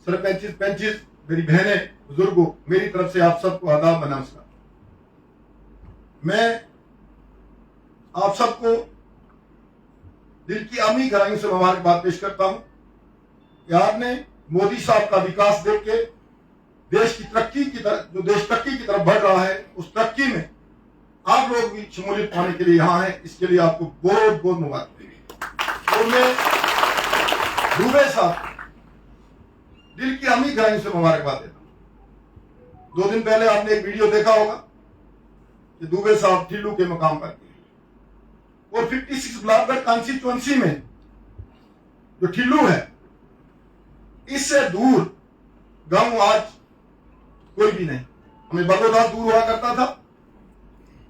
सरपंचिस punches, मेरी बहनें, बुजुर्गों, मेरी तरफ से आप सबको आदाब नमस्कार। मैं आप सबको दिल की अमी गहराइयों से मुबारकबाद पेश करता हूं कि आपने मोदी साहब का विकास देख के देश की तरक्की की तरफ, जो देश तरक्की की तरफ बढ़ रहा है, उस तरक्की में आप लोग भी शमूलियत पाने के लिए यहाँ हैं। इसके लिए आपको बहुत बहुत मुबारक। और मैं दुबे साहब दिल की अमी गहराइयों से मुबारकबाद देता हूं। 2 दिन पहले आपने एक वीडियो देखा होगा कि दुबे साहब ठिल्लू के मकाम पर और 56 ब्लॉकगढ़ कॉन्स्टिट्यूएंसी में जो ठिल्लू है, इससे दूर गांव आज कोई भी नहीं। हमें बगोदा दूर हुआ करता था,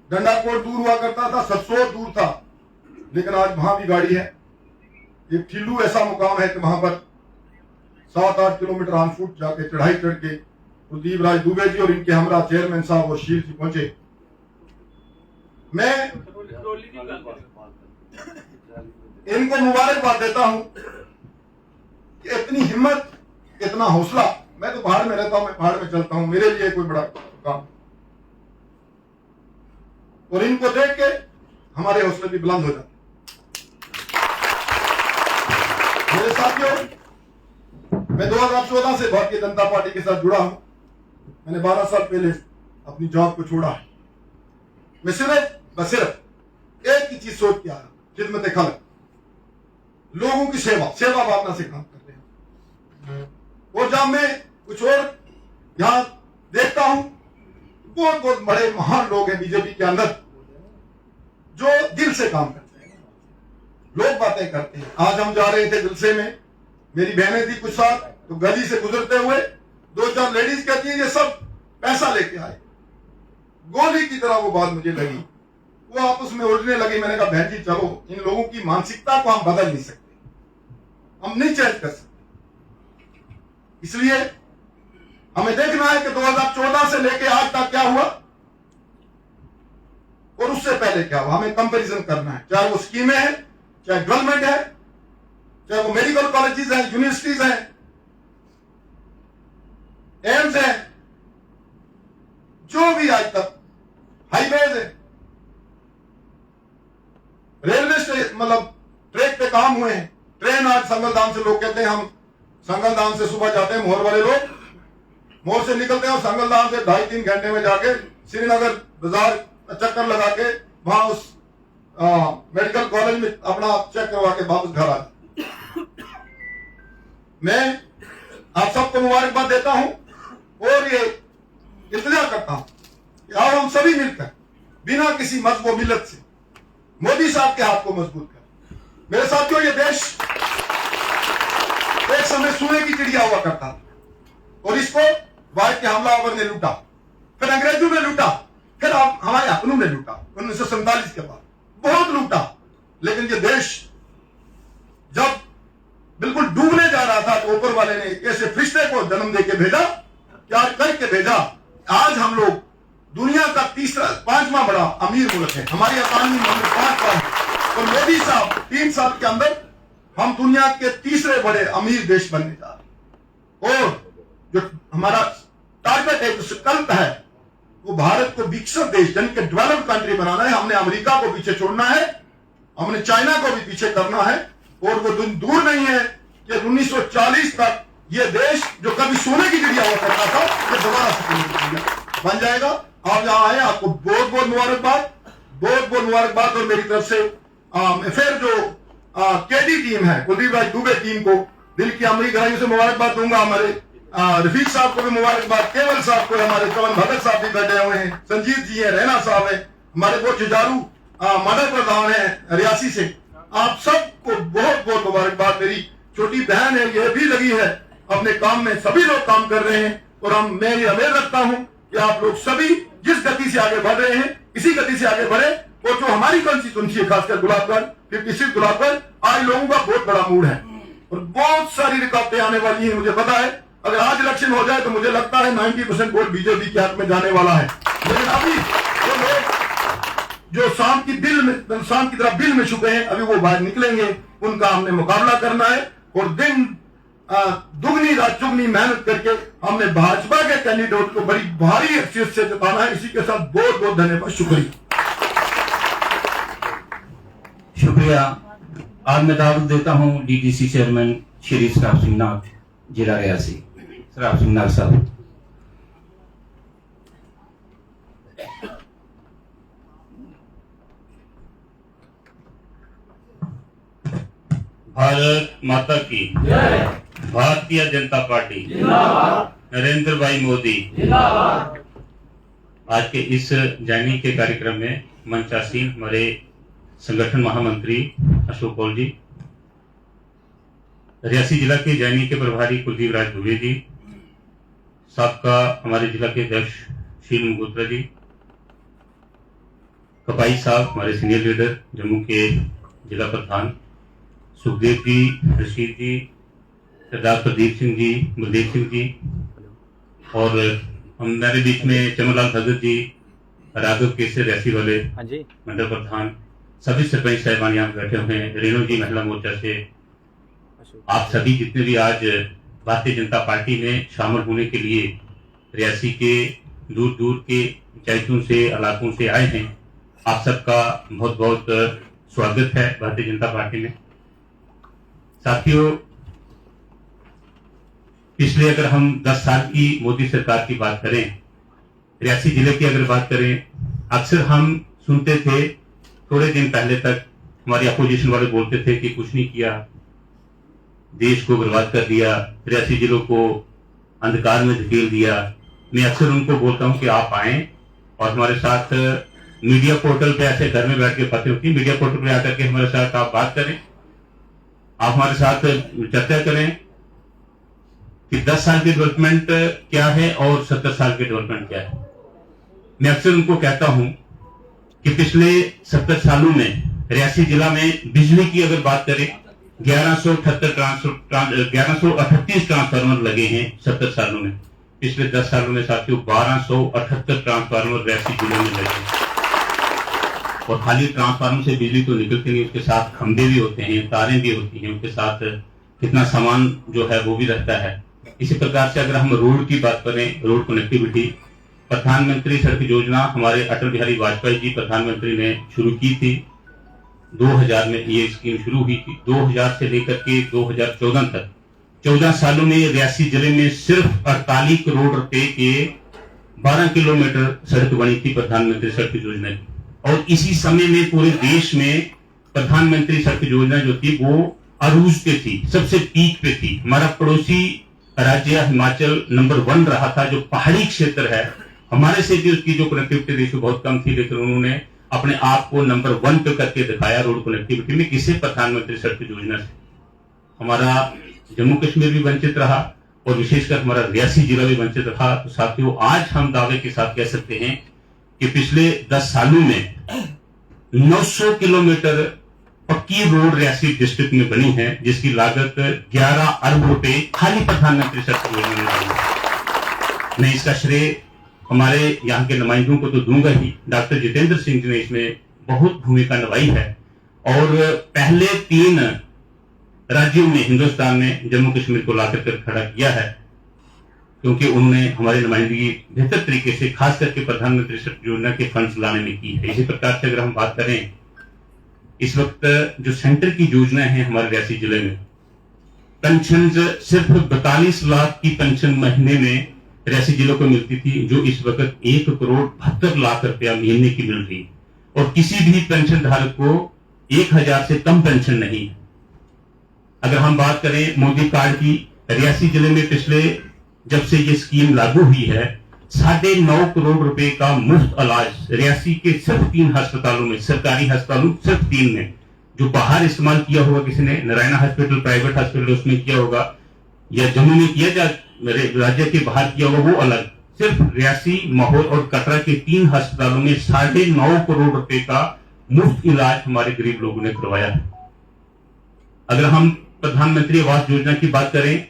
डंडाकोट दूर हुआ करता था, सतसोर दूर था, लेकिन आज वहां भी गाड़ी है। ये ठिल्लू ऐसा मुकाम है कि वहां पर 7-8 किलोमीटर ऑन फुट जाके चढ़ाई चढ़ के कुलदीप राज दुबे जी और इनके हमरा चेयरमैन साहब और शील जी पहुंचे। मैं इनको मुबारकबाद देता हूं कि इतनी हिम्मत, इतना हौसला। मैं तो पहाड़ में रहता हूं, मैं पहाड़ में चलता हूं, मेरे लिए कोई बड़ा काम, और इनको देख के हमारे हौसले भी बुलंद हो जाते। मेरे साथियों, मैं 2014 से भारतीय जनता पार्टी के साथ जुड़ा हूं। मैंने 12 साल पहले अपनी जॉब को छोड़ा है। मैं सिर्फ एक ही चीज सोच के आया, खिदमत खल्क, लोगों की सेवा भावना से काम करते हैं। और जब मैं कुछ और यहां देखता हूं, बहुत बहुत बड़े महान लोग हैं बीजेपी के अंदर जो दिल से काम करते हैं, लोग बातें करते हैं। आज हम जा रहे थे दिलसे में, मेरी बहनें थी कुछ साथ, तो गली से गुजरते हुए 2-4 लेडीज कहती है ये सब पैसा लेके आए। गोली की तरह वो बात मुझे लगी, वो आपस में उलझने लगी। मैंने कहा बहन जी चलो, इन लोगों की मानसिकता को हम बदल नहीं सकते, हम नहीं चेंज कर सकते। इसलिए हमें देखना है कि 2014 से लेके आज तक क्या हुआ और उससे पहले क्या हुआ। हमें कंपैरिजन करना है, चाहे वो स्कीमें हैं, चाहे डेवलपमेंट है, चाहे वो मेडिकल कॉलेजेस हैं, यूनिवर्सिटीज हैं, एम्स हैं, जो भी आज तक हाईवेज है, रेलवे स्टेशन, मतलब ट्रैक पे काम हुए हैं। ट्रेन आज संगलदाम से, लोग कहते हैं हम संगलदाम से सुबह जाते हैं, मोहर वाले लोग मोहर से निकलते हैं और संगलदाम से 2.5-3 घंटे में जाके श्रीनगर बाजार चक्कर लगा के वहां उस मेडिकल कॉलेज में अपना चेक करवा के वापस घर आ जाते। मैं आप सबको मुबारकबाद देता हूं और ये इत्तला करता हूं कि आओ हम सभी मिलकर बिना किसी मजहब व मिल्लत से मोदी साहब के हाथ को मजबूत करें। मेरे साथियों, ये देश एक समय सोने की चिड़िया हुआ करता था और इसको भारत के हमलावर ने लूटा, फिर अंग्रेजों ने लूटा, फिर हमारे अपनों ने लूटा 1947 के बाद, बहुत लूटा। लेकिन ये देश जब बिल्कुल डूबने जा रहा था तो ऊपर वाले ने ऐसे फरिश्ते को जन्म देके भेजा, प्यार करके भेजा। आज हम लोग दुनिया का 5वां बड़ा अमीर मुल्क है, हमारी इकॉनमी नंबर 5 पर है। और मोदी साहब 3 साल के अंदर हम दुनिया के 3रे बड़े अमीर देश बनने जा रहे हैं। और जो हमारा टारगेट है, जो संकल्प है, वो भारत को विकसित देश यानी कि डेवलप्ड कंट्री बनाना है। हमने अमेरिका को पीछे छोड़ना है, हमने चाइना को भी पीछे करना है। और वो दिन दूर नहीं है कि 1940 तक ये देश जो कभी सोने की चिड़िया हुआ करता था, ये दोबारा सोने की चिड़िया बन जाएगा। आप यहां आए, आपको बहुत बहुत मुबारकबाद, बहुत बहुत मुबारकबाद। और मेरी तरफ से फिर जो केडी टीम है, कुलदीप राज दुबे टीम को दिल की अमरी गहराइयों से मुबारकबाद दूंगा। हमारे रफीक साहब को भी मुबारकबाद, केवल साहब को, हमारे चवन भगत साहब भी बैठे हुए हैं, संजीत जी है, रैना साहब है, हमारे बहुत जुझारू मदर प्रधान है रियासी से। आप सबको बहुत बहुत मुबारकबाद। मेरी छोटी बहन है, ये भी लगी है अपने काम में, सभी लोग काम कर रहे हैं। और मैं ये उम्मीद रखता हूं कि आप लोग सभी जिस गति से आगे बढ़ रहे हैं, इसी गति से आगे बढ़े। और जो हमारी कॉन्स्टिट्यूएंसी है, खासकर गुलाबगढ़ 56 गुलाबगढ़, आज लोगों का बहुत बड़ा मूड है और बहुत सारी रुकावटें आने वाली हैं। मुझे पता है अगर आज इलेक्शन हो जाए तो मुझे लगता है 90% वोट बीजेपी के हाथ में जाने वाला है। लेकिन अभी वो लोग जो शाम की तरह बिल में छुपे हैं, अभी वो बाहर निकलेंगे, उनका हमने मुकाबला करना है। और दिन दुगनी रात चुगनी मेहनत करके हमने भाजपा के कैंडिडेट को बड़ी भारी हैसियत से जिताना है। इसी के साथ बहुत बहुत धन्यवाद, शुक्रिया। शुक्रिया। आज मैं दावत देता हूं डीडीसी चेयरमैन श्री सराफ सिंह नाग, जिला रियासी। सराफ सिंह नाग साहब। भारत माता की जय। भारतीय जनता पार्टी जिंदाबाद। नरेंद्र भाई मोदी जिंदाबाद। आज के इस जैनी के कार्यक्रम में मंचासीन हमारे संगठन महामंत्री अशोक कौल जी, रियासी जिला के जैनी के प्रभारी कुलदीप राज दुबे जी, साबका हमारे जिला के अध्यक्ष शील मुगोत्रा जी, कपाई साहब हमारे सीनियर लीडर जम्मू के जिला प्रधान, सुखदेव जी, रशीद जी, सरदार प्रदीप सिंह जी, बलदेव सिंह जी, और हमारे बीच में चमनलाल भगत जी, राघव केसर रियासी वाले मंडल प्रधान, सभी सरपंच साहिबान यहाँ बैठे हुए हैं, रेणु जी महिला मोर्चा से, आप सभी जितने भी आज भारतीय जनता पार्टी में शामिल होने के लिए रियासी के दूर दूर के पंचायतों से इलाकों से आए हैं, आप सबका बहुत बहुत स्वागत है भारतीय जनता पार्टी में। साथियों, पिछले अगर हम 10 साल की मोदी सरकार की बात करें, रियासी जिले की अगर बात करें, अक्सर हम सुनते थे, थोड़े दिन पहले तक हमारे अपोजिशन वाले बोलते थे कि कुछ नहीं किया, देश को बर्बाद कर दिया, रियासी जिलों को अंधकार में धकेल दिया। मैं अक्सर उनको बोलता हूं कि आप आए और हमारे साथ मीडिया पोर्टल पे ऐसे घर में बैठ के बातें होती है, मीडिया पोर्टल पे आकर के हमारे साथ आप बात करें, आप हमारे साथ चर्चा करें कि 10 साल की डेवलपमेंट क्या है और 70 साल की डेवलपमेंट क्या है। मैं अक्सर उनको कहता हूं कि पिछले 70 सालों में रियासी जिला में बिजली की अगर बात करें, 1138 ट्रांसफार्मर लगे हैं 70 सालों में। पिछले 10 सालों में साथियों 1278 ट्रांसफार्मर रियासी जिले में लगे हैं। और खाली ट्रांसफार्मर से बिजली तो निकलती नहीं, उसके साथ खंभे भी होते हैं, तारें भी होती हैं, उसके साथ कितना सामान जो है वो भी रहता है। इसी प्रकार से अगर हम रोड की बात करें, रोड कनेक्टिविटी, प्रधानमंत्री सड़क योजना हमारे अटल बिहारी वाजपेयी जी प्रधानमंत्री ने शुरू की थी। 2000 में ये स्कीम शुरू हुई थी। 2000 से लेकर के 2014 तक 14 सालों में रियासी जिले में सिर्फ 48 करोड़ रुपए के 12 किलोमीटर सड़क बनी थी प्रधानमंत्री सड़क योजना की। और इसी समय में पूरे देश में प्रधानमंत्री सड़क योजना जो थी वो अरूज पे थी, सबसे पीक पे थी। हमारा पड़ोसी राज्य हिमाचल नंबर 1 रहा था, जो पहाड़ी क्षेत्र है। हमारे से भी उसकी जो कनेक्टिविटी रेशियो बहुत कम थी, लेकिन उन्होंने अपने आप को नंबर 1 पे करके दिखाया रोड कनेक्टिविटी में, किसी प्रधानमंत्री सड़क योजना से। हमारा जम्मू कश्मीर भी वंचित रहा और विशेषकर हमारा रियासी जिला भी वंचित रहा। तो साथियों, आज हम दावे के साथ कह सकते हैं कि पिछले 10 सालों में 900 किलोमीटर पक्की रोड रियासी डिस्ट्रिक्ट में बनी है, जिसकी लागत 11 अरब रुपए खाली प्रधानमंत्री सड़क योजना में बनी है। मैं इसका श्रेय हमारे यहाँ के नुमाइंदों को तो दूंगा ही, डॉक्टर जितेंद्र सिंह जी ने इसमें बहुत भूमिका निभाई है। और पहले 3 राज्यों में हिंदुस्तान में जम्मू कश्मीर को लाकर कर खड़ा किया है, क्योंकि उन्होंने हमारी नुमाइंदगी बेहतर तरीके से खास करके प्रधानमंत्री सड़क योजना के फंड्स लाने में की है। इसी प्रकार से अगर हम बात करें, इस वक्त जो सेंटर की योजना है हमारे रियासी जिले में, पेंशन सिर्फ 42 लाख की पेंशन महीने में रियासी जिलों को मिलती थी, जो इस वक्त 1 करोड़ 72 लाख रुपया महीने की मिल रही है। और किसी भी पेंशन धारक को 1000 से कम पेंशन नहीं है। अगर हम बात करें मोदी कार्ड की, रियासी जिले में पिछले जब से ये स्कीम लागू हुई है, 9.5 करोड़ रुपए का मुफ्त इलाज रियासी के सिर्फ 3 अस्पतालों में, सरकारी अस्पतालों सिर्फ 3 में। जो बाहर इस्तेमाल किया होगा किसी ने, नारायणा हॉस्पिटल प्राइवेट हॉस्पिटल उसमें किया होगा, या जम्मू में किया जा राज्य के बाहर किया होगा, वो अलग। सिर्फ रियासी, माहौल और कटरा के 3 अस्पतालों में 9.5 करोड़ रुपए का मुफ्त इलाज हमारे गरीब लोगों ने करवाया है। अगर हम प्रधानमंत्री आवास योजना की बात करें,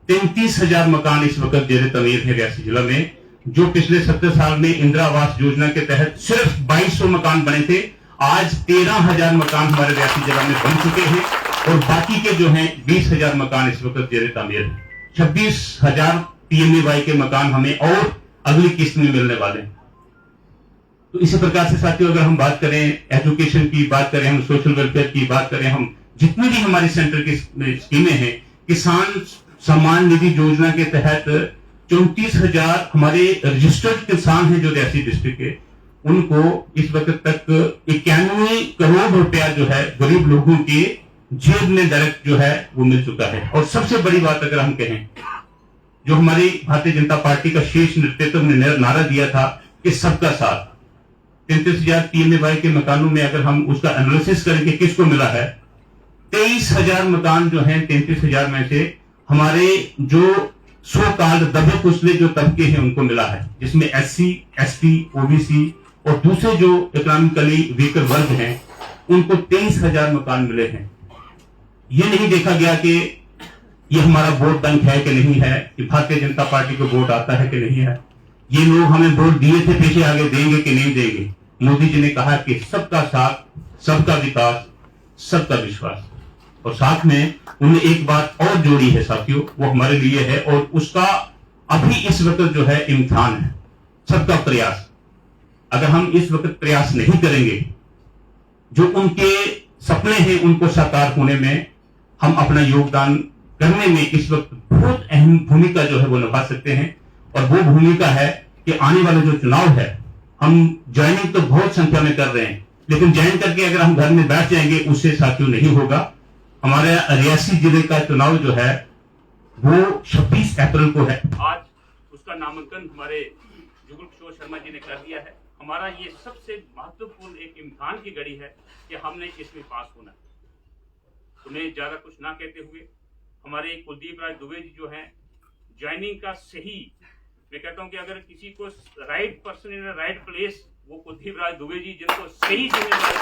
33,000 मकान इस वक्त जेर तमीर है रियासी जिला में, जो पिछले 70 साल में इंदिरा आवास योजना के तहत सिर्फ 2200 मकान बने थे। आज 13,000 मकान हमारे रियासी जिला में बन चुके हैं। और बाकी के जो हैं 20,000 मकान इस वक्त जेर तामीर है। 26,000 PMAY के मकान हमें और अगली किस्त में मिलने वाले हैं। तो इसी प्रकार से साथियों, अगर हम बात करें एजुकेशन की, बात करें हम सोशल वेलफेयर की, बात करें हम जितनी भी हमारी सेंटर की स्कीमें हैं, किसान सम्मान निधि योजना के तहत 34,000 हमारे रजिस्टर्ड किसान हैं जो रियासी डिस्ट्रिक्ट के, उनको इस वक्त तक 91 करोड़ रुपया जो है गरीब लोगों के जेब में डायरेक्ट जो है वो मिल चुका है। और सबसे बड़ी बात अगर हम कहें, जो हमारी भारतीय जनता पार्टी का शीर्ष नेतृत्व ने नारा दिया था कि सबका साथ, 33,000 PMAY के मकानों में अगर हम उसका एनालिसिस करें कि किसको मिला है, 23,000 मकान जो हैं 33,000 में से हमारे जो सो कॉल्ड दबे कुचले जो तबके हैं उनको मिला है, जिसमें SC, ST, OBC और दूसरे जो इकोनॉमिकली वीकर वर्ग हैं उनको 23,000 मकान मिले हैं। ये नहीं देखा गया कि ये हमारा वोट बैंक है कि नहीं है, कि भारतीय जनता पार्टी को वोट आता है कि नहीं है, ये लोग हमें वोट दिए थे पीछे आगे देंगे कि नहीं देंगे। मोदी जी ने कहा कि सबका साथ, सबका विकास, सबका विश्वास, और साथ में उन्हें एक बात और जोड़ी है साथियों, वो हमारे लिए है और उसका अभी इस वक्त जो है इम्तिहान है, सबका प्रयास। अगर हम इस वक्त प्रयास नहीं करेंगे, जो उनके सपने हैं उनको साकार होने में हम अपना योगदान करने में इस वक्त बहुत अहम भूमिका जो है वो निभा सकते हैं। और वो भूमिका है कि आने वाला जो चुनाव है, हम ज्वाइनिंग तो बहुत संख्या में कर रहे हैं, लेकिन ज्वाइन करके अगर हम घर में बैठ जाएंगे उससे साथियों नहीं होगा। हमारे रियासी जिले का चुनाव जो है वो 26 अप्रैल को है। आज उसका नामांकन हमारे जुगल किशोर शर्मा जी ने कर दिया है। हमारा ये सबसे महत्वपूर्ण एक इम्तिहान की घड़ी है कि हमने इसमें पास होना है। उन्हें ज्यादा कुछ ना कहते हुए हमारे कुलदीप राज दुबे जी जो हैं, ज्वाइनिंग का सही, मैं कहता हूं कि अगर किसी को right person in right place, वो कुलदीप राज दुबे जी, जिनको सही जिम्मेदारी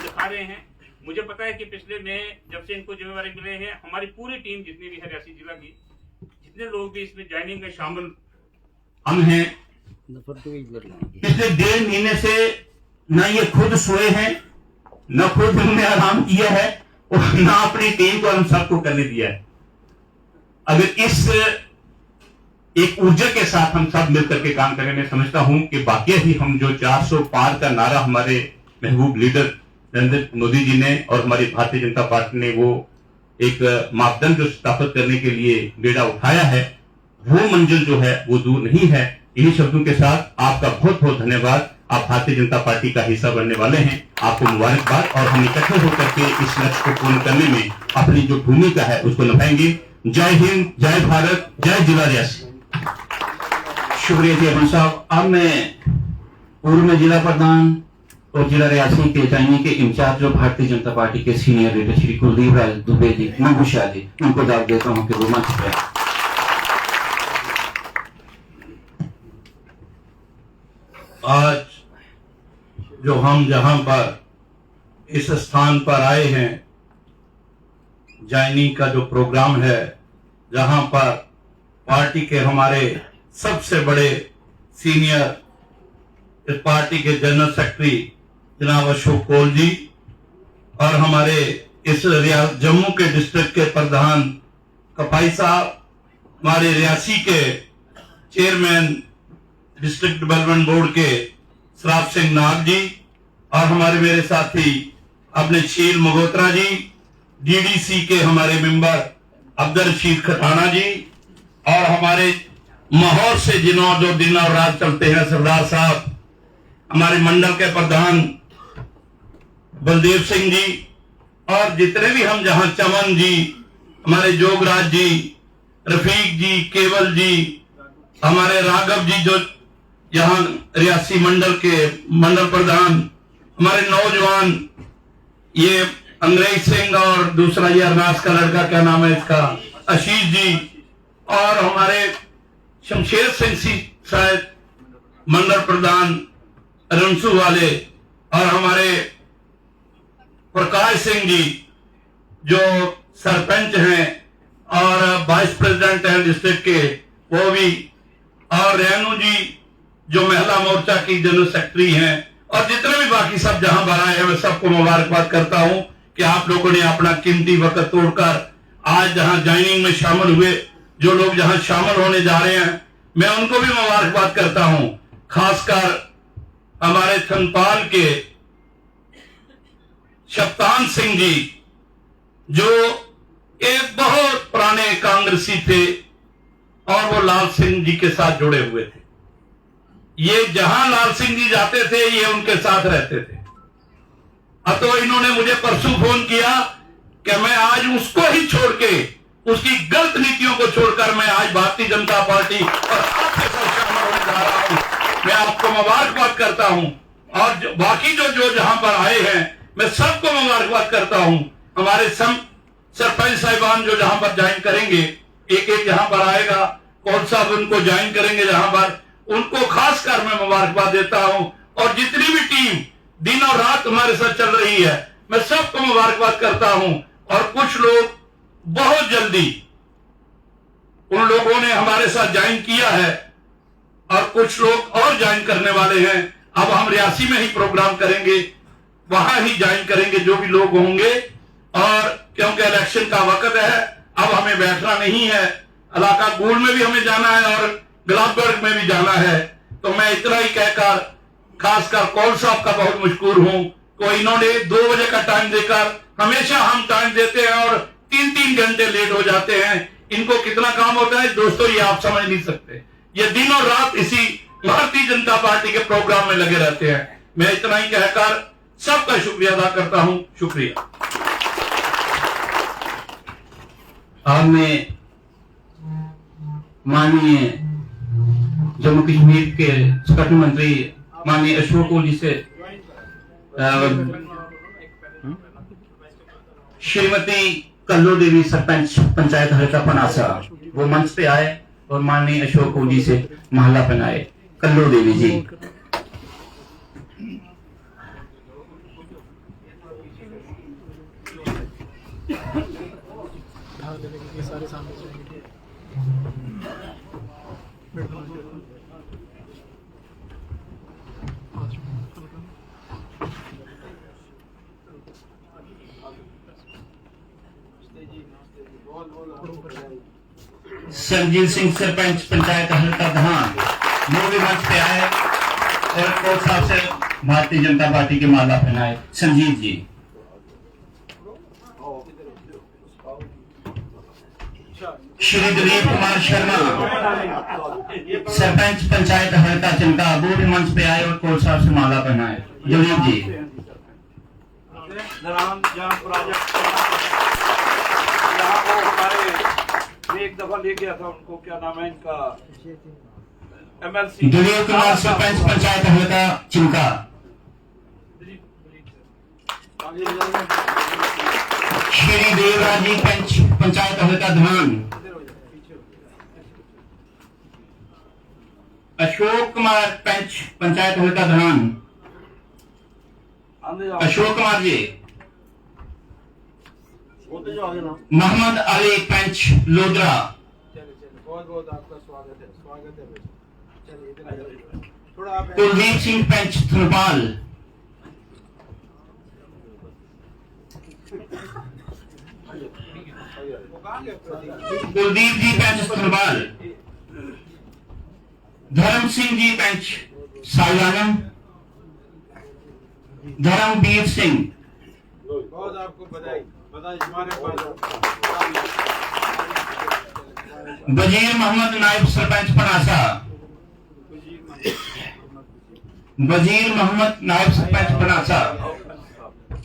दिखा रहे हैं। मुझे पता है कि पिछले में जब से इनको जिम्मेदारी मिले हैं, हमारी पूरी टीम जितनी भी है रियासी जिला की, जितने लोग भी इसमें ज्वाइनिंग में शामिल हम हैं, पिछले 1.5 महीने से न ये खुद सोए हैं, न खुद उन्होंने आराम किया है और न अपनी टीम को हम सबको करने दिया है। अगर इस एक ऊर्जा के साथ हम सब मिलकर के काम करें, मैं समझता हूं कि वाकई ही हम जो 400 पार का नारा हमारे महबूब लीडर नरेंद्र मोदी जी ने और हमारी भारतीय जनता पार्टी ने वो एक मापदंड जो स्थापित करने के लिए बेड़ा उठाया है, वो मंजिल जो है वो दूर नहीं है। इन्हीं शब्दों के साथ आपका बहुत बहुत धन्यवाद। आप भारतीय जनता पार्टी का हिस्सा बनने वाले हैं, आपको मुबारकबाद, और हम इकट्ठे होकर के इस लक्ष्य को पूर्ण करने में अपनी जो भूमिका है उसको निभाएंगे। जय हिंद, जय भारत, जय जिला रियासी। शुक्रिया जी अमन साहब। अब मैं पूर्व में जिला प्रधान और जिला रियासी के जाइनी के इंचार्ज जो भारतीय जनता पार्टी के सीनियर लीडर श्री कुलदीप राज दुबे जी, मंगूशाह जी, उनको दावत देता हूं कि वो मंच पर। आज जो हम जहां पर इस स्थान पर आए हैं, ज्वाइनिंग का जो प्रोग्राम है, जहां पर पार्टी के हमारे सबसे बड़े सीनियर इस पार्टी के जनरल सेक्रेटरी जनाब अशोक कौल जी और हमारे इस जम्मू के डिस्ट्रिक्ट के प्रधान कपाई साहब, हमारे रियासी के चेयरमैन डिस्ट्रिक्ट डेवलपमेंट बोर्ड के सराफ सिंह नाग जी, और हमारे मेरे साथी अपने शील मगोत्रा जी, DDC के हमारे मेंबर अब्दुल रशीद खटाना जी, और हमारे माहौल से जिन्हों जो दिन और रात चलते हैं सरदार साहब, हमारे मंडल के प्रधान बलदेव सिंह जी, और जितने भी हम जहां चमन जी, हमारे जोगराज जी, रफीक जी, केवल जी, हमारे राघव जी जो यहाँ रियासी मंडल के मंडल प्रधान, हमारे नौजवान ये अंग्रेज सिंह और दूसरा ये अरनास का लड़का क्या नाम है इसका, आशीष जी, और हमारे शमशेर सिंह शायद मंडल प्रधान रंसू वाले, और हमारे प्रकाश सिंह जी जो सरपंच हैं और वाइस प्रेसिडेंट हैं डिस्ट्रिक्ट के, वो भी, और रेणु जी जो महिला मोर्चा की जनरल सेक्रेटरी हैं, और जितने भी बाकी सब जहां पर आए हैं मैं सबको मुबारकबाद करता हूं कि आप लोगों ने अपना कीमती वक्त तोड़कर आज जहां ज्वाइनिंग में शामिल हुए, जो लोग जहां शामिल होने जा रहे हैं मैं उनको भी मुबारकबाद करता हूं। खासकर हमारे थनपाल के शब्तान सिंह जी जो एक बहुत पुराने कांग्रेसी थे और वो लाल सिंह जी के साथ जुड़े हुए थे। ये जहां लाल सिंह जी जाते थे ये उनके साथ रहते थे। अब तो इन्होंने मुझे परसों फोन किया कि मैं आज उसको ही छोड़ के, उसकी गलत नीतियों को छोड़कर मैं आज भारतीय जनता पार्टी और आपके साथ शामिल होने जा रहा हूं। मैं आपको मुबारकबाद करता हूं और बाकी जो जहां पर आए हैं मैं सबको मुबारकबाद करता हूं। हमारे सरपंच साहिबान जो जहां पर ज्वाइन करेंगे, एक एक जहां पर आएगा, कौन साहब उनको ज्वाइन करेंगे जहां पर, उनको खासकर मैं मुबारकबाद देता हूं। और जितनी भी टीम दिन और रात हमारे साथ चल रही है मैं सबको मुबारकबाद करता हूं। और कुछ लोग बहुत जल्दी उन लोगों ने हमारे साथ ज्वाइन किया है और कुछ लोग और ज्वाइन करने वाले हैं। अब हम रियासी में ही प्रोग्राम करेंगे, वहां ही ज्वाइन करेंगे जो भी लोग होंगे। और क्योंकि इलेक्शन का वक्त है अब हमें बैठना नहीं है, इलाका गोल में भी हमें जाना है और गुलाबगढ़ में भी जाना है। तो मैं इतना ही कहकर खासकर कौल साहब का बहुत मशकूर हूं तो इन्होंने 2 बजे का टाइम देकर, हमेशा हम टाइम देते हैं और 3-3 घंटे लेट हो जाते हैं। इनको कितना काम होता है दोस्तों ये आप समझ नहीं सकते। ये दिन और रात इसी भारतीय जनता पार्टी के प्रोग्राम में लगे रहते हैं। मैं इतना ही कहकर सबका शुक्रिया अदा करता हूं। शुक्रिया। अब मैं माननीय जम्मू कश्मीर के स्वतंत्र मंत्री माननीय अशोक ओली से श्रीमती कल्लू देवी सरपंच पंचायत हल्का पनासा वो मंच पे आए और माननीय अशोक ओली से महला पहनाए। कल्लू देवी जी। सारे सामने संजीव सिंह सरपंच पंचायत हल्का धान वो भी मंच पे आए और कोच साहब से भारतीय जनता पार्टी के माला पहनाए। संजीव जी। श्री दिलीप कुमार शर्मा सरपंच पंचायत हल्का चिंता वो भी मंच पे आए और कोच साहब से माला पहनाए। दिलीप जी। एक दफा ले गया था उनको, क्या नाम है इनका, MLC दिलीप कुमार सरपंच पंचायत हल्का चिंका। श्री देवराजी पंचायत हल्का धान। अशोक कुमार पंच पंचायत हल्का धान। अशोक कुमार जी। मोहम्मद अली पंच लोधरा। बहुत बहुत आपका स्वागत है, स्वागत है। चलिए इधर आ जाइए। थोड़ा आप कुलदीप सिंह पंच थनपाल। कुलदीप जी पंच थनपाल। धर्म सिंह जी पंच सायानम। धर्मवीर सिंह। बहुत आपको बधाई बधाई हमारे पास। वजीर मोहम्मद नायब सरपंच पनासा। वजीर मोहम्मद नायब सरपंच पनासा।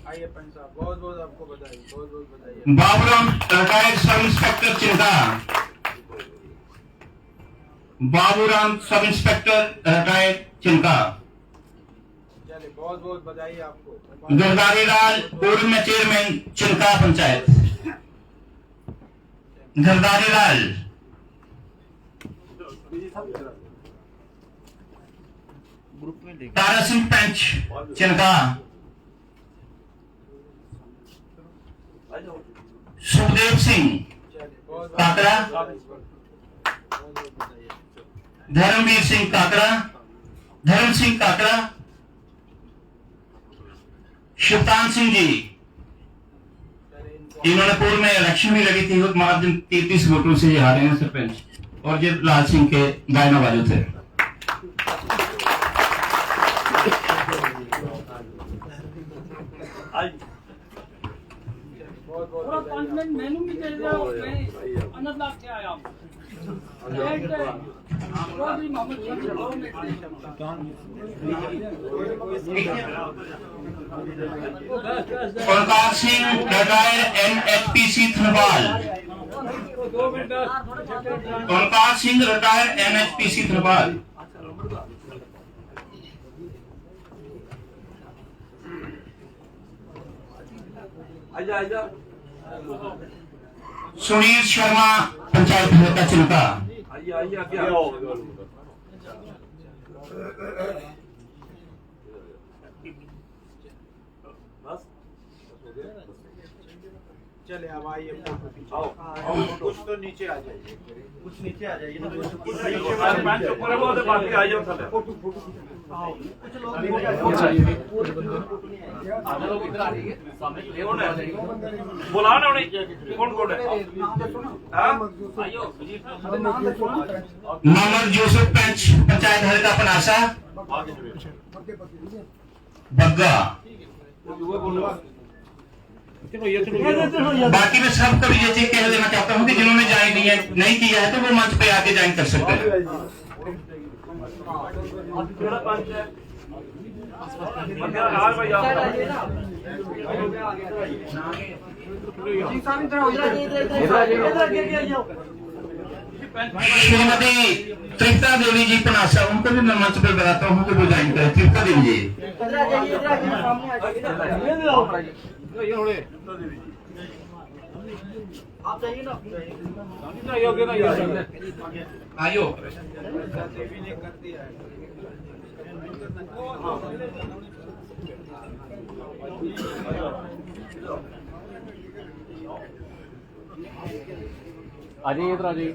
आइए पंच साहब, बहुत बहुत आपको बधाई, बहुत बहुत बधाई। बाबूराम रिटायर्ड सब इंस्पेक्टर चिंता। बाबूराम सब इंस्पेक्टर रिटायर्ड चिंता। चलिए बहुत बहुत बधाई आपको। गिरधारी लाल पूर्व में चेयरमैन चिंता पंचायत। गिरधारी लाल। तारा सिंह पंच चिंता। सुखदेव सिंह काकड़ा। धर्मवीर सिंह काकड़ा। धर्म सिंह काकड़ा। शिवतान सिंह जी, इन्होंने पूर्व में इलेक्शन भी लगी थी, मार्जिन 33 वोटों से ये हारे हैं सरपंच, और ये लाल सिंह के गायना वाले थे। मैनू भी दे दो, मैं अनंत लाख से आया हूँ। Prakash Singh retire NHPC थनवाल, Prakash Singh retire NHPC थनवाल, Sunil Sharma panchayat नेता चिंता, चले अब आइए कुछ तो नीचे आ जाइए, कुछ नीचे आ जाइए ना, बुला ना कौन कौन है? मोहम्मद यूसुफ पंचायत हल्का पनासा बग्गा। बाकी मैं सबको भी ये चीज कह देना चाहता हूँ कि जिन्होंने ज्वाइन नहीं किया है तो वो मंच पे आके ज्वाइन कर सकते हैं। श्रीमती तृप्ता देवी जी पनासा, उनको भी मैं मंच पे बताता हूँ कि वो ज्वाइन करें। तृप्ता देवी जी आप चाहिए ना, आयो। देवी ने कर दिया है। आ जाइए इधर, आ जाइए।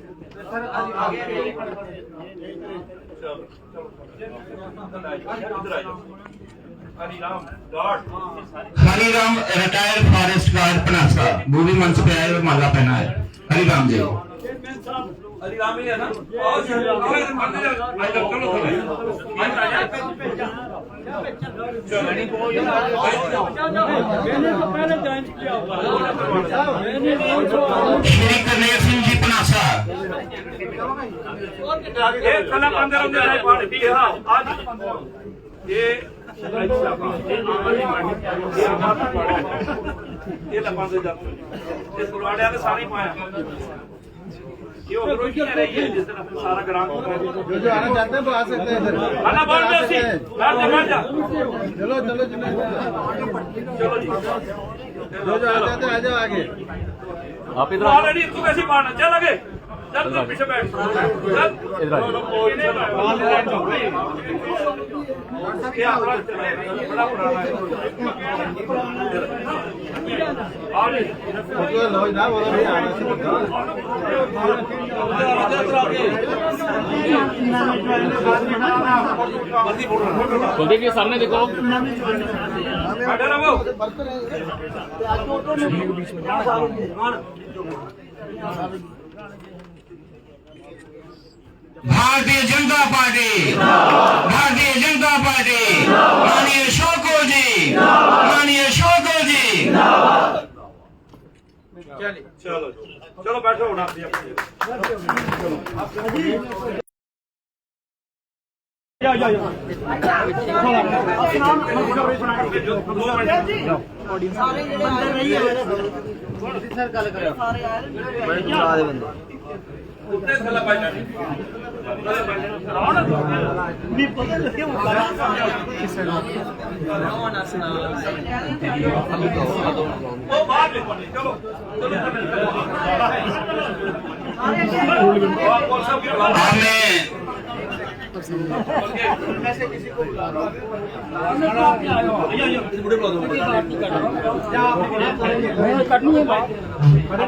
हरिराम रिटायर्ड फॉरेस्ट गार्ड पनासा, वो भी मंच पे आए और माला पहना है। हरिराम जी हरिराम ही है ना? श्री करनेल सिंह जी पनासा, कला अंदर पार्टी है आज ये लगा दे जाते इस पुरवाड़े वाले सारे पाया ये उधर ही रही है जिस तरह सारा ग्राम जो आना चाहते हैं वो आ सकते हैं इधर। आना बोल दो सी बैठ जा चलो चलो चलो चलो जी जो आना चाहते हैं आ जाओ आगे। आप इधर ऑलरेडी तू कैसी पाना चल आगे चल तू पीछे बैठ चल इधर क्या बड़ा पुराना है लो ना बोलो भैया आना बोलते कि सामने देखो। बैठे रहो भारतीय जनता पार्टी, भारतीय जनता पार्टी, माननीय शौको जी, माननीय शौको जी। चलो चलो बैठो ना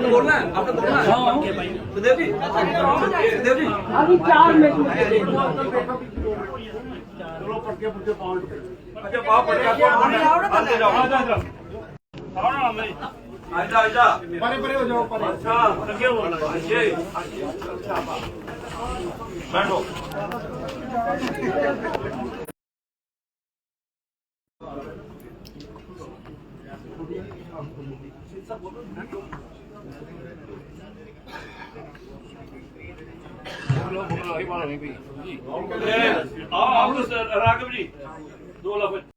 बोलना है आपने बोलना है तो देवी देवी अभी 4 मिनट पटके पुटके पाँव अच्छा बाप पड़ गया आते जाओ आजा आजा परे परे हो जाओ परे अच्छा लगे हो अच्छे बैठो बोलो वही बात वहीं पे जी आओ राघव जी 2 लफ्ज